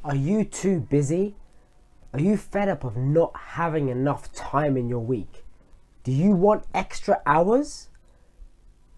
Are you too busy? Are you fed up of not having enough time in your week? Do you want extra hours?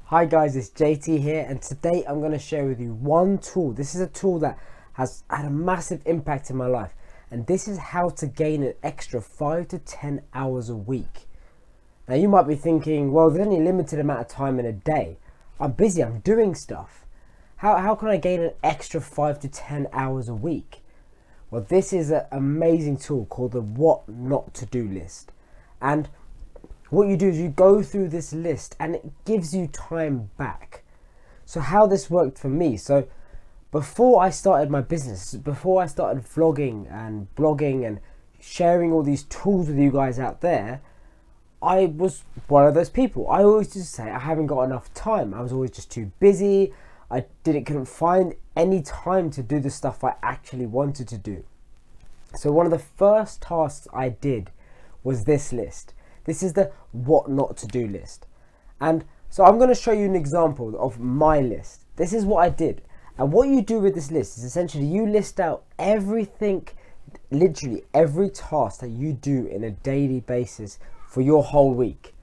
Hi guys, it's JT here, and today I'm going to share with you one tool. This is a tool that has had a massive impact in my life, and this is how to gain an extra 5 to 10 hours a week. Now you might be thinking, well, there's only a limited amount of time in a day. I'm busy, I'm doing stuff. How can I gain an extra 5 to 10 hours a week? Well, this is an amazing tool called the What Not to Do list. And what you do is you go through this list and it gives you time back. So how this worked for me. So before I started my business, before I started vlogging and blogging and sharing all these tools with you guys out there, I was one of those people. I always just say I haven't got enough time. I was always just too busy. I couldn't find any time to do the stuff I actually wanted to do. So one of the first tasks I did was this list. This is the What Not to Do list. And so I'm going to show you an example of my list. This is what I did. And what you do with this list is essentially you list out everything, literally every task that you do in a daily basis for your whole week.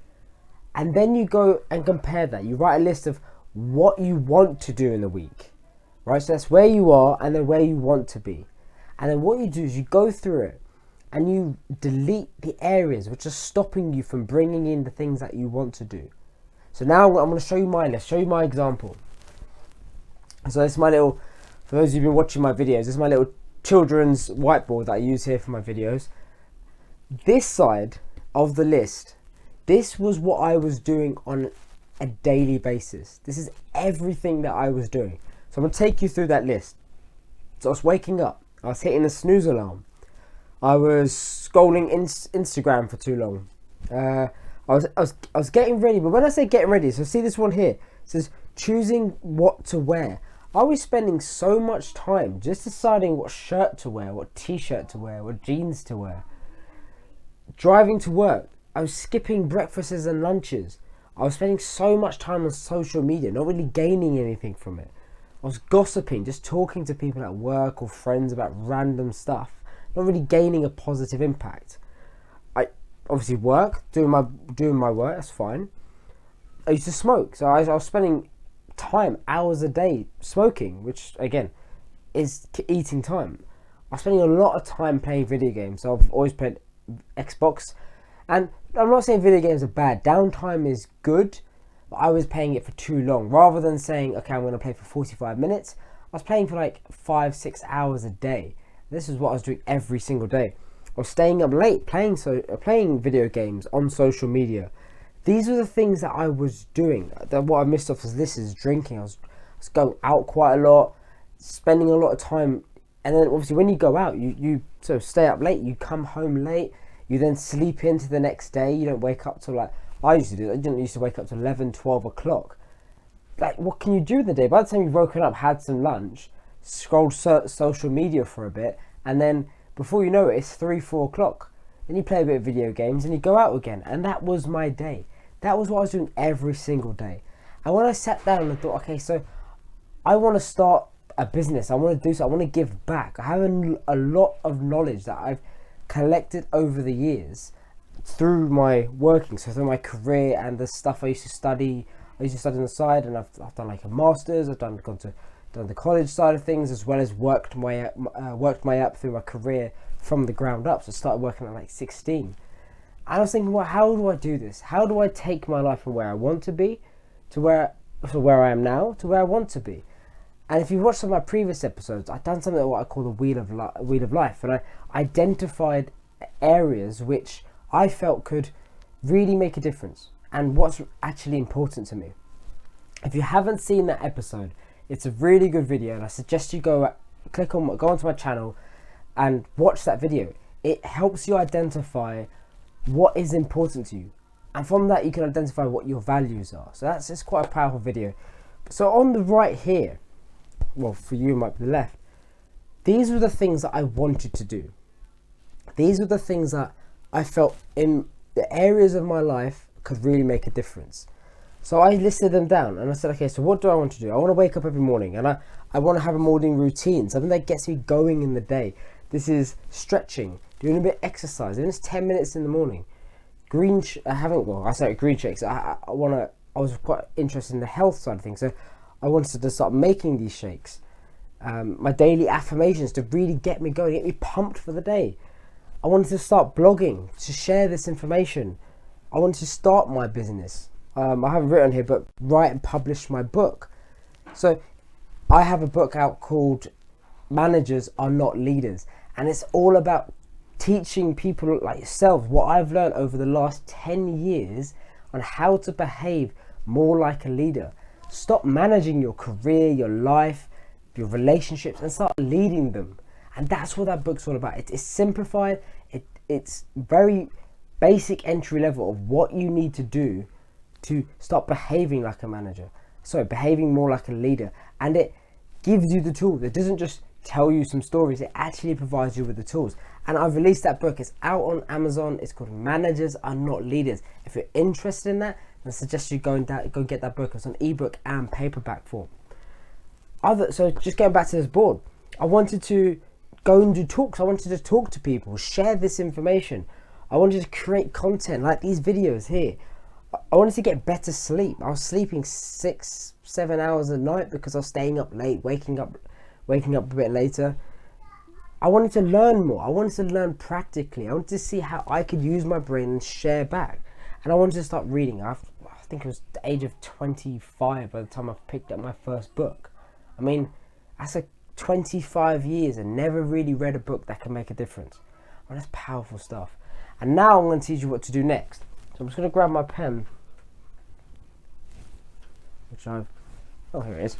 And then you go and compare that. You write a list of what you want to do in the week, right? So that's where you are and then where you want to be. And then what you do is you go through it and you delete the areas which are stopping you from bringing in the things that you want to do. So now I'm going to show you my list, show you my example. So this is my little, for those who've been watching my videos, this is my little children's whiteboard that I use here for my videos. This side of the list, this was what I was doing on a daily basis. This is everything that I was doing. So I'm going to take you through that list. So I was waking up, I was hitting the snooze alarm, I was scrolling Instagram for too long, I was getting ready. But when I say getting ready, so see this one here, it says choosing what to wear. I was spending so much time just deciding what shirt to wear, what t-shirt to wear, what jeans to wear. Driving to work, I was skipping breakfasts and lunches. I was spending so much time on social media, not really gaining anything from it. I was gossiping, just talking to people at work or friends about random stuff, not really gaining a positive impact. I obviously work, doing my work, that's fine. I used to smoke, so I was spending time, hours a day smoking, which again is eating time. I was spending a lot of time playing video games, so I've always played Xbox. And I'm not saying video games are bad. Downtime is good, but I was playing it for too long. Rather than saying, okay, I'm going to play for 45 minutes, I was playing for like 5-6 hours a day. This is what I was doing every single day. I was staying up late playing video games on social media. These were the things that I was doing. What I missed off was this is drinking. I was going out quite a lot, spending a lot of time. And then obviously when you go out, you sort of stay up late, you come home late. You then sleep into the next day. You don't wake up till like I used to do. I didn't used to wake up till 11, 12 o'clock. Like, what can you do in the day? By the time you've woken up, had some lunch, scrolled social media for a bit, and then before you know it, it's 3, 4 o'clock. Then you play a bit of video games and you go out again. And that was my day. That was what I was doing every single day. And when I sat down and thought, okay, so I want to start a business. I want to do so. I want to give back. I have a lot of knowledge that I've collected over the years through my working, so through my career and the stuff I used to study on the side, and I've done like a master's, I've done the college side of things, as well as worked my up through my career from the ground up. So I started working at like 16, and I was thinking, well, how do I do this? How do I take my life from where I want to be to where I am now to where I want to be? And if you watched some of my previous episodes, I've done something what I call the wheel of life, and I identified areas which I felt could really make a difference and what's actually important to me. If you haven't seen that episode, it's a really good video, and I suggest you go onto my channel and watch that video. It helps you identify what is important to you, and from that you can identify what your values are. So it's quite a powerful video. So on the right here, well, for you it might be the left, these were the things that I wanted to do. These were the things that I felt in the areas of my life could really make a difference. So I listed them down and I said, okay, so what do I want to do? I want to wake up every morning and I want to have a morning routine, something that gets me going in the day. This is stretching, doing a bit of exercise, and it's 10 minutes in the morning. I started green shakes. I was quite interested in the health side of things, so I wanted to start making these shakes. My daily affirmations to really get me going, get me pumped for the day. I wanted to start blogging, to share this information. I wanted to start my business. I haven't written here, but write and publish my book. So I have a book out called Managers Are Not Leaders, and it's all about teaching people like yourself what I've learned over the last 10 years on how to behave more like a leader. Stop managing your career, your life, your relationships, and start leading them. And that's what that book's all about. It's simplified. It's very basic entry level of what you need to do to start behaving like a manager. So behaving more like a leader. And it gives you the tools. It doesn't just tell you some stories. It actually provides you with the tools. And I've released that book. It's out on Amazon. It's called Managers Are Not Leaders. If you're interested in that, I suggest you go get that book. It's on ebook and paperback form. So just going back to this board, I wanted to go and do talks. I wanted to talk to people, share this information. I wanted to create content like these videos here. I wanted to get better sleep. I was sleeping 6-7 hours a night because I was staying up late, waking up a bit later. I wanted to learn more. I wanted to learn practically. I wanted to see how I could use my brain and share back. And I wanted to start reading. I think it was the age of 25 by the time I picked up my first book. I mean, that's 25 years and never really read a book that can make a difference. Well, that's powerful stuff. And now I'm going to teach you what to do next. So I'm just going to grab my pen, oh, here it is.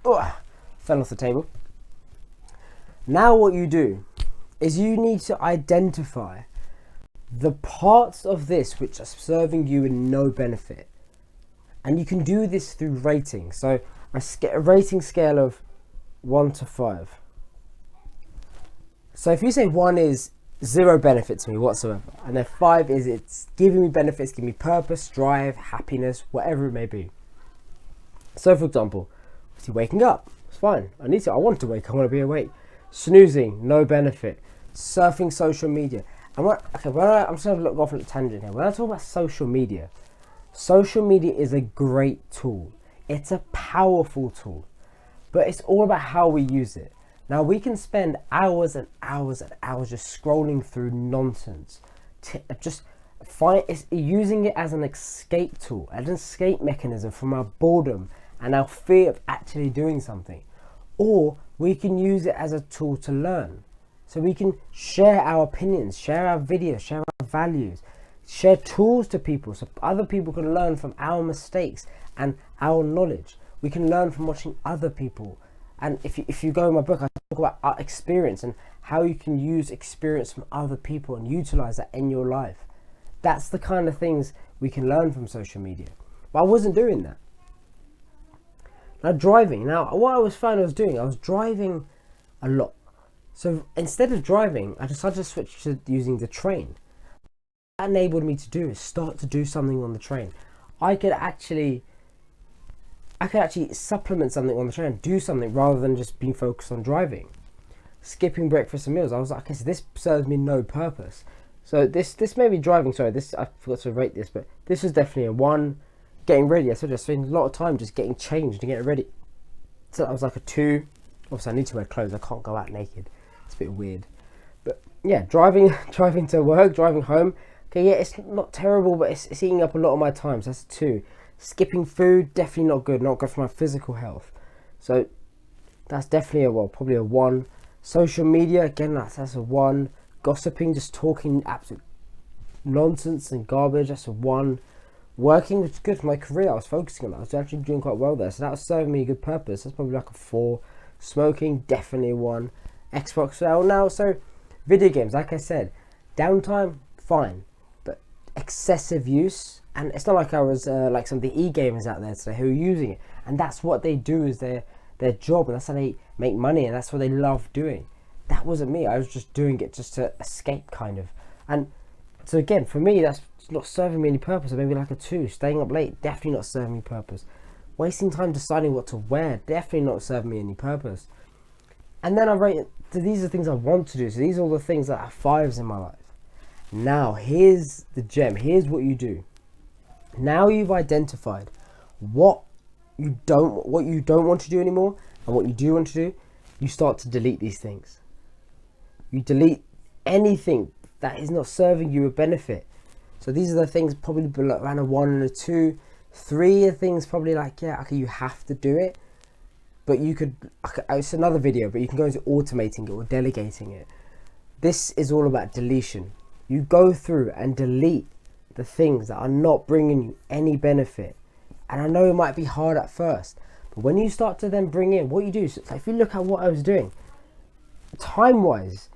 Oh, fell off the table. Now what you do is you need to identify the parts of this which are serving you in no benefit. And you can do this through rating. So a rating scale of 1 to 5. So if you say 1 is 0 benefit to me whatsoever, and then 5 is it's giving me benefits, giving me purpose, drive, happiness, whatever it may be. So for example, waking up, it's fine. I want to wake, I want to be awake. Snoozing, no benefit. Surfing social media. I'm just going to look off on a tangent here. When I talk about social media is a great tool. It's a powerful tool, but it's all about how we use it. Now we can spend hours and hours and hours just scrolling through nonsense, using it as an escape tool, as an escape mechanism from our boredom and our fear of actually doing something. Or we can use it as a tool to learn. So we can share our opinions, share our videos, share our values, share tools to people so other people can learn from our mistakes and our knowledge. We can learn from watching other people. And if you go in my book, I talk about our experience and how you can use experience from other people and utilize that in your life. That's the kind of things we can learn from social media. But I wasn't doing that. Now driving. Now what I was doing, I was driving a lot. So instead of driving, I decided to switch to using the train. What that enabled me to do is start to do something on the train. I could actually supplement something on the train, do something rather than just being focused on driving. Skipping breakfast and meals, I was like, okay, so this serves me no purpose. So this may be driving, sorry, I forgot to rate this, but this was definitely a 1. Getting ready, I spent a lot of time just getting changed and getting ready. So that was like a 2. Obviously I need to wear clothes, I can't go out naked. It's a bit weird. But yeah, driving to work, driving home. Okay, yeah, it's not terrible, but it's eating up a lot of my time, so that's a 2. Skipping food, definitely not good for my physical health. So that's definitely probably a 1. Social media, again, that's a 1. Gossiping, just talking absolute nonsense and garbage, that's a 1. Working was good for my career, I was focusing on that. I was actually doing quite well there, so that was serving me a good purpose. That's probably like a 4. Smoking, definitely a 1. Xbox, so video games, like I said, downtime, fine, but excessive use, and it's not like I was like some of the e-gamers out there today who are using it, and that's what they do is their job, and that's how they make money, and that's what they love doing. That wasn't me. I was just doing it just to escape, kind of. And So again, for me, that's not serving me any purpose. Or maybe like a 2. Staying up late, definitely not serving me purpose. Wasting time deciding what to wear, definitely not serving me any purpose. And then I rate, so these are things I want to do. So these are all the things that are 5s in my life. Now, here's the gem. Here's what you do. Now you've identified what you don't want to do anymore and what you do want to do. You start to delete these things. You delete anything that is not serving you a benefit. So these are the things probably around a 1 and a 2. 3 are things probably like, yeah, okay, you have to do it, but you could, it's another video, but you can go into automating it or delegating it. This is all about deletion. You go through and delete the things that are not bringing you any benefit. And I know it might be hard at first, but when you start to then bring in what you do, so if you look at what I was doing, time wise,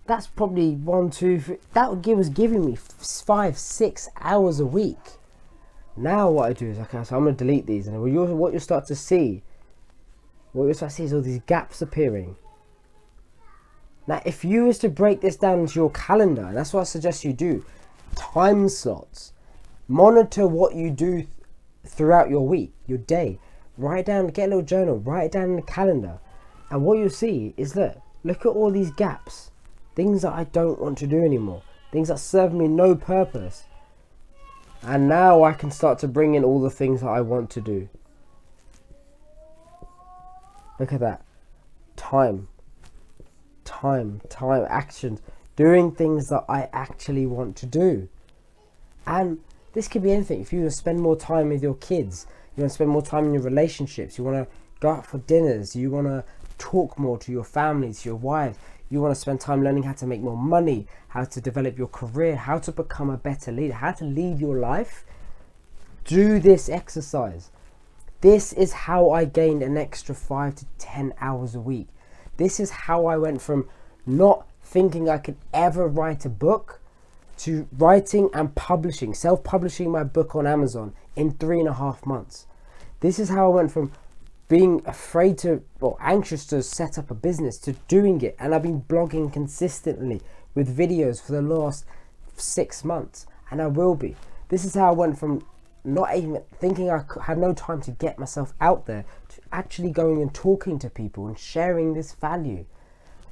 that's probably 1, 2, 3, that was giving me 5, 6 hours a week. Now what I do is, okay, so I'm going to delete these, and what you'll start to see is all these gaps appearing. Now, if you was to break this down into your calendar, and that's what I suggest you do, time slots, monitor what you do throughout your week, your day, write down, get a little journal, write it down in the calendar, and what you'll see is, look at all these gaps, things that I don't want to do anymore, things that serve me no purpose. And now I can start to bring in all the things that I want to do. Look at that. Time, actions, doing things that I actually want to do. And this could be anything. If you want to spend more time with your kids, you want to spend more time in your relationships, you want to go out for dinners, you want to talk more to your family, to your wife, you want to spend time learning how to make more money, how to develop your career, how to become a better leader, how to lead your life, do this exercise. This is how I gained an extra 5 to 10 hours a week. This is how I went from not thinking I could ever write a book to writing and publishing, self-publishing my book on Amazon in 3.5 months. This is how I went from being afraid to, or anxious to set up a business, to doing it. And I've been blogging consistently with videos for the last 6 months, and I will be. This is how I went from not even thinking I had no time to get myself out there to actually going and talking to people and sharing this value.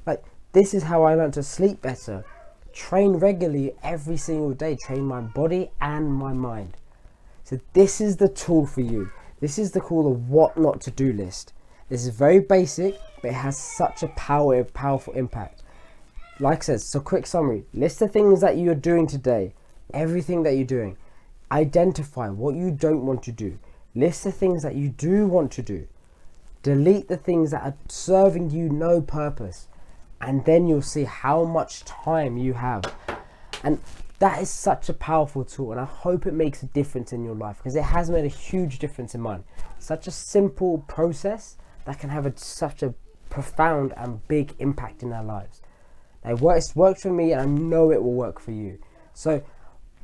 Like, this is how I learned to sleep better, train regularly every single day, train my body and my mind. So this is the tool for you. This is the called the what not to do list. This is very basic, but it has such a powerful impact. Like I said, so quick summary. List the things that you're doing today, everything that you're doing. Identify what you don't want to do. List the things that you do want to do. Delete the things that are serving you no purpose. And then you'll see how much time you have. And that is such a powerful tool, and I hope it makes a difference in your life, because it has made a huge difference in mine. Such a simple process that can have such a profound and big impact in our lives. Now, it's worked for me, and I know it will work for you. So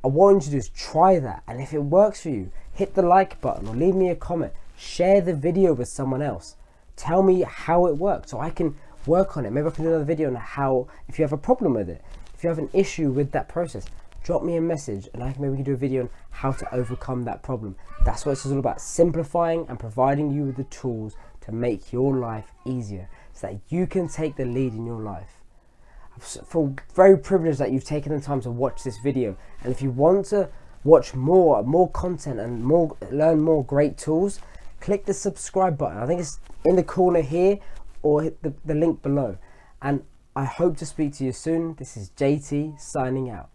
I want you to do is try that, and if it works for you, hit the like button or leave me a comment. Share the video with someone else. Tell me how it worked so I can work on it. Maybe I can do another video on how, if you have a problem with it, if you have an issue with that process, drop me a message and maybe we can do a video on how to overcome that problem. That's what it's all about, simplifying and providing you with the tools to make your life easier so that you can take the lead in your life. I feel very privileged that you've taken the time to watch this video, and if you want to watch more content and learn more great tools, click the subscribe button. I think it's in the corner here, or hit the link below. And I hope to speak to you soon. This is JT signing out.